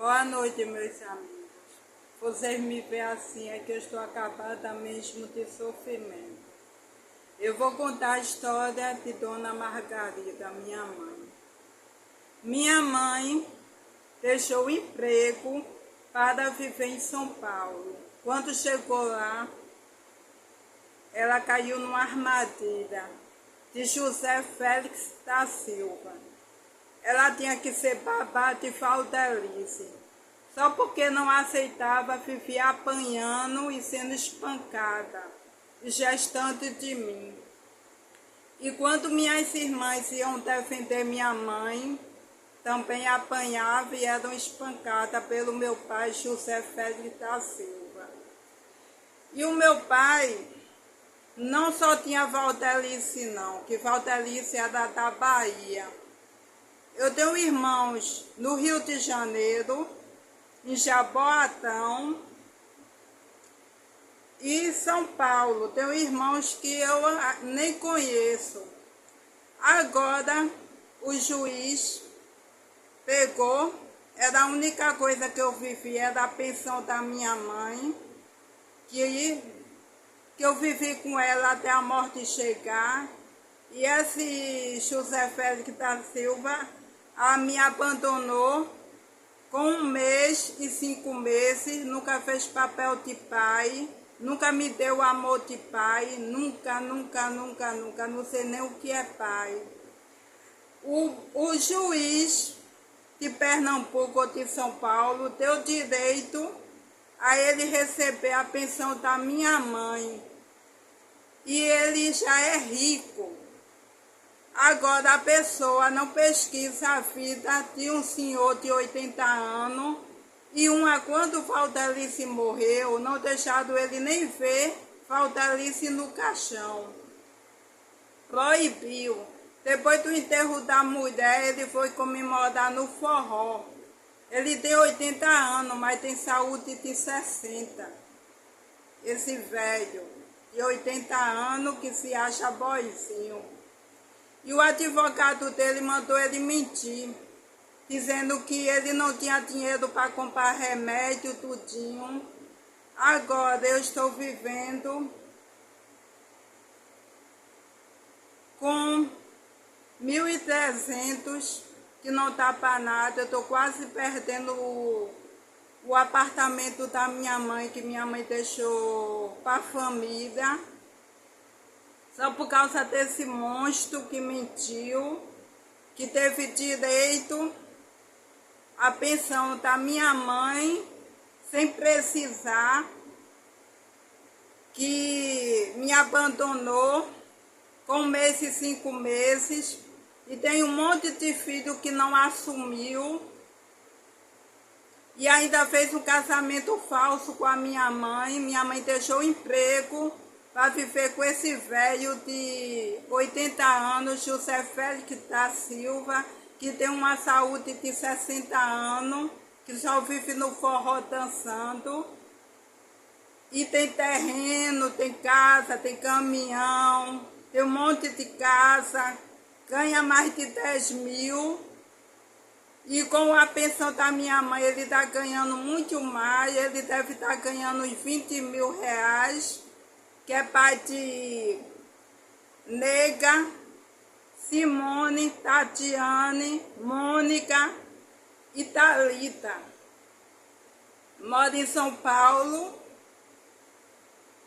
Boa noite, meus amigos. Vocês me veem assim, é que eu estou acabada mesmo de sofrimento. Eu vou contar a história de Dona Margarida, minha mãe. Minha mãe deixou o emprego para viver em São Paulo. Quando chegou lá, ela caiu numa armadilha de José Félix da Silva. Ela tinha que ser babá de Valdelice. Só porque não aceitava, vivia apanhando e sendo espancada, gestante de mim. E quando minhas irmãs iam defender minha mãe, também apanhava e eram espancadas pelo meu pai, José Félix da Silva. E o meu pai não só tinha Valdelice não, que Valdelice era da Bahia. Eu tenho irmãos no Rio de Janeiro, em Jaboatão e em São Paulo. Tenho irmãos que eu nem conheço. Agora o juiz pegou, era a única coisa que eu vivi, era a pensão da minha mãe, que eu vivi com ela até a morte chegar. E esse José Félix da Silva me abandonou com 1 mês e 5 meses, nunca fez papel de pai, nunca me deu amor de pai, nunca, não sei nem o que é pai. O juiz de Pernambuco ou de São Paulo deu direito a ele receber a pensão da minha mãe. E ele já é rico. Agora a pessoa não pesquisa a vida de um senhor de 80 anos e quando Valdelice morreu, não deixaram ele nem ver Valdelice no caixão. Proibiu. Depois do enterro da mulher, ele foi comemorar no forró. Ele tem 80 anos, mas tem saúde de 60. Esse velho de 80 anos que se acha boizinho. E o advogado dele mandou ele mentir, dizendo que ele não tinha dinheiro para comprar remédio, tudinho. Agora eu estou vivendo com 1.300, que não está para nada. Eu estou quase perdendo o apartamento da minha mãe, que minha mãe deixou para a família. Só por causa desse monstro que mentiu, que teve direito à pensão da minha mãe, sem precisar, que me abandonou com 1 mês e 5 meses, e tem um monte de filho que não assumiu, e ainda fez um casamento falso com a minha mãe. Minha mãe deixou o emprego para viver com esse velho de 80 anos, José Félix da Silva, que tem uma saúde de 60 anos, que só vive no forró dançando. E tem terreno, tem casa, tem caminhão, tem um monte de casa, ganha mais de 10 mil. E com a pensão da minha mãe, ele está ganhando muito mais, ele deve estar ganhando uns 20 mil reais, que é pai de Nega, Simone, Tatiane, Mônica e Thalita. Mora em São Paulo.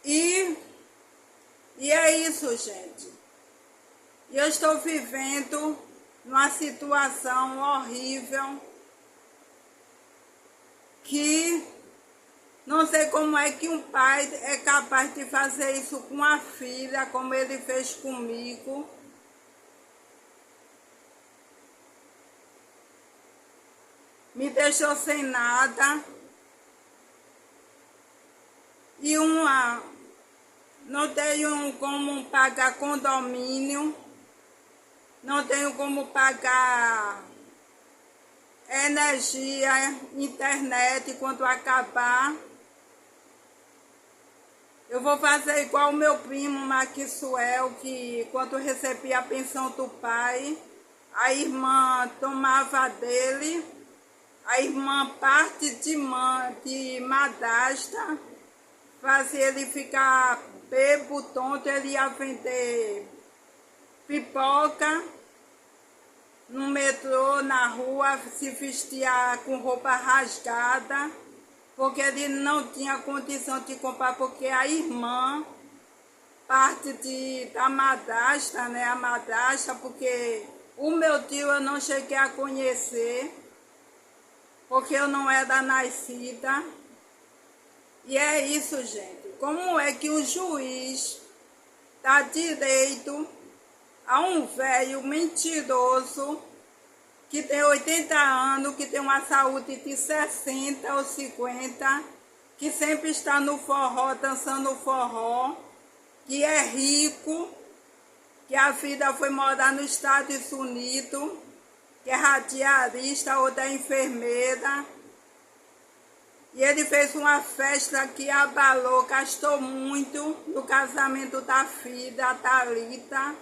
E é isso, gente. E eu estou vivendo numa situação horrível que não sei como é que um pai é capaz de fazer isso com a filha, como ele fez comigo. Me deixou sem nada. E não tenho como pagar condomínio, não tenho como pagar energia, internet quando acabar. Eu vou fazer igual o meu primo Maxwell, que quando recebia a pensão do pai, a irmã tomava dele, a irmã parte de madrasta, fazia ele ficar bebo, tonto, ele ia vender pipoca no metrô, na rua, se vestia com roupa rasgada, porque ele não tinha condição de comprar, porque a irmã, parte da madrasta, né, a madrasta, porque o meu tio eu não cheguei a conhecer, porque eu não era nascida. E é isso, gente. Como é que o juiz dá direito a um velho mentiroso que tem 80 anos, que tem uma saúde de 60 ou 50, que sempre está no forró, dançando forró, que é rico, que a vida foi morar nos Estados Unidos, que é radialista, outra é enfermeira. E ele fez uma festa que abalou, gastou muito no casamento da filha, a Thalita.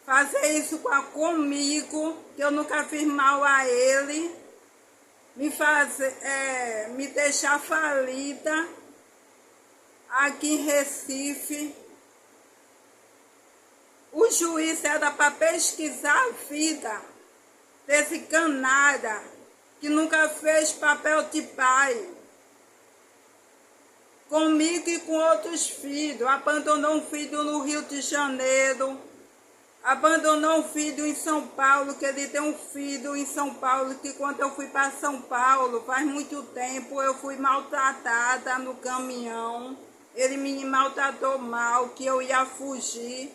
Fazer isso comigo, que eu nunca fiz mal a ele, me deixar falida aqui em Recife. O juiz era para pesquisar a vida desse canalha que nunca fez papel de pai. Comigo e com outros filhos. Abandonou um filho no Rio de Janeiro. Abandonou um filho em São Paulo, que ele tem um filho em São Paulo, que quando eu fui para São Paulo, faz muito tempo, eu fui maltratada no caminhão. Ele me maltratou mal, que eu ia fugir.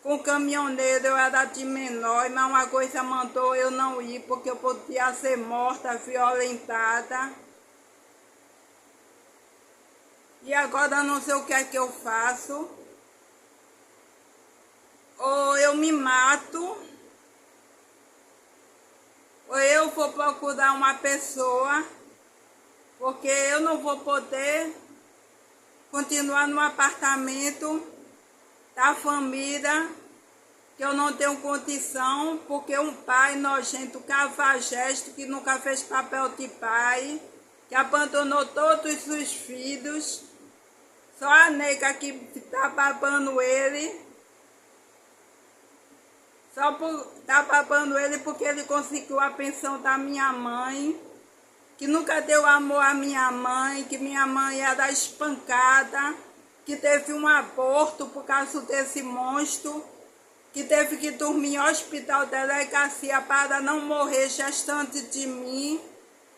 Com o caminhoneiro eu era de menor, mas uma coisa mandou eu não ir, porque eu podia ser morta, violentada. E agora não sei o que é que eu faço. Ou eu me mato, ou eu vou procurar uma pessoa, porque eu não vou poder continuar no apartamento da família, que eu não tenho condição, porque um pai nojento, cafajeste, que nunca fez papel de pai, que abandonou todos os filhos, só a nega que está babando ele, tá babando ele porque ele conseguiu a pensão da minha mãe, que nunca deu amor à minha mãe, que minha mãe era espancada, que teve um aborto por causa desse monstro, que teve que dormir em hospital delegacia para não morrer gestante de mim.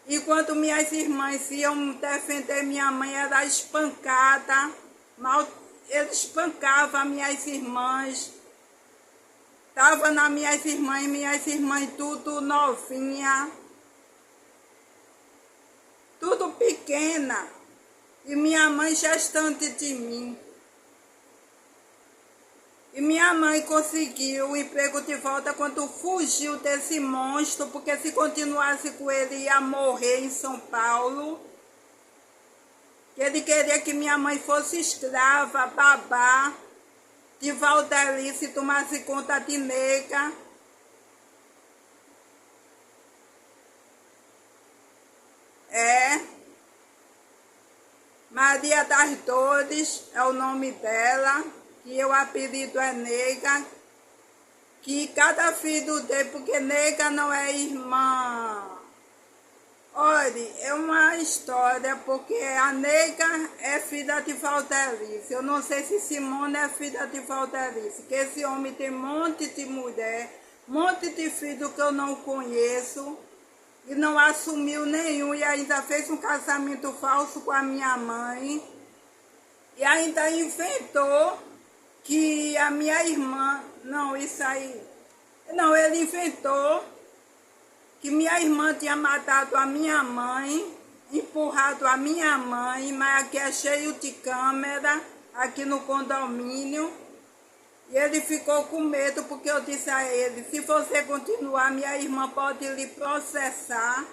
E quando minhas irmãs iam defender minha mãe, era espancada, ele espancava minhas irmãs. Estava nas minhas irmãs tudo novinha, tudo pequena, e minha mãe gestante de mim. E minha mãe conseguiu o emprego de volta quando fugiu desse monstro, porque se continuasse com ele ia morrer em São Paulo. Ele queria que minha mãe fosse escrava, babá de Valdelice, tomasse conta de nega. Maria das Dores é o nome dela, que o apelido é nega, que cada filho dele, porque nega não é irmã. Olha, é uma história, porque a nega é filha de Valdelice. Eu não sei se Simone é filha de Valdelice, que esse homem tem um monte de mulher, um monte de filho que eu não conheço, e não assumiu nenhum, e ainda fez um casamento falso com a minha mãe, e ainda inventou que a minha irmã, ele inventou que minha irmã tinha matado a minha mãe, empurrado a minha mãe, mas aqui é cheio de câmera, aqui no condomínio. E ele ficou com medo, porque eu disse a ele, se você continuar, minha irmã pode lhe processar.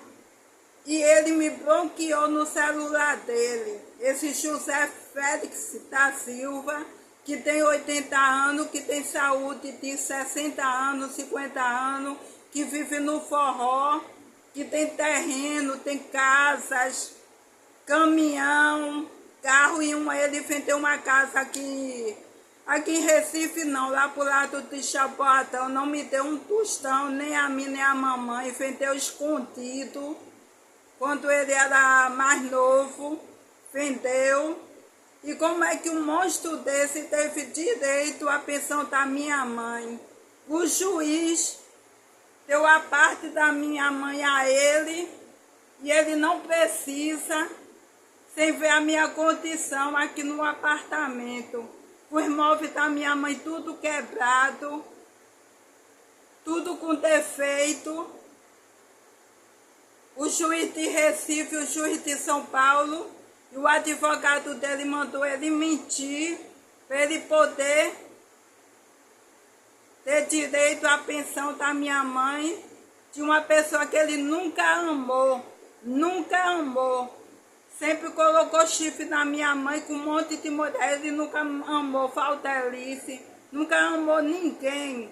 E ele me bloqueou no celular dele. Esse José Félix da Silva, que tem 80 anos, que tem saúde de 60 anos, 50 anos, que vive no forró, que tem terreno, tem casas, caminhão, carro, e ele vendeu uma casa aqui em Recife não, lá pro lado de Chapoatão, não me deu um tostão, nem a mim nem a mamãe, vendeu escondido, quando ele era mais novo, vendeu. E como é que um monstro desse teve direito à pensão da minha mãe? O juiz deu a parte da minha mãe a ele, e ele não precisa, sem ver a minha condição aqui no apartamento. Os móveis da minha mãe tudo quebrado, tudo com defeito. O juiz de Recife, o juiz de São Paulo, e o advogado dele mandou ele mentir para ele poder ter direito à pensão da minha mãe, de uma pessoa que ele nunca amou, nunca amou. Sempre colocou chifre na minha mãe com um monte de mulher. Ele nunca amou Faltelice, nunca amou ninguém.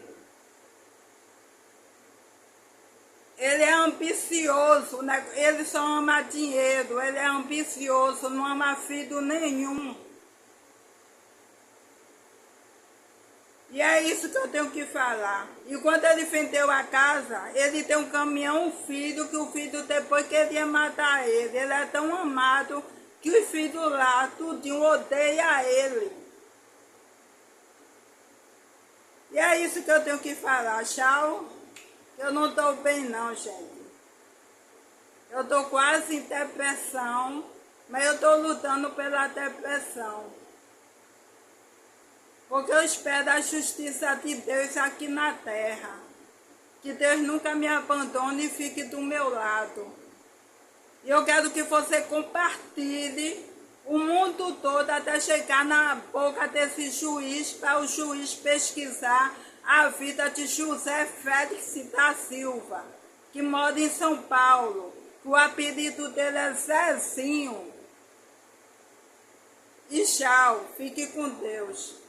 Ele é ambicioso, né? Ele só ama dinheiro, ele é ambicioso, não ama filho nenhum. E é isso que eu tenho que falar. E quando ele vendeu a casa, ele tem um caminhão, um filho, que o filho depois queria matar ele. Ele é tão amado que os filhos lá, tudinho, odeia ele. E é isso que eu tenho que falar. Tchau. Eu não estou bem não, gente. Eu estou quase em depressão, mas eu estou lutando pela depressão. Porque eu espero a justiça de Deus aqui na terra. Que Deus nunca me abandone e fique do meu lado. E eu quero que você compartilhe o mundo todo até chegar na boca desse juiz, para o juiz pesquisar a vida de José Félix da Silva, que mora em São Paulo. O apelido dele é Zezinho. E tchau, fique com Deus.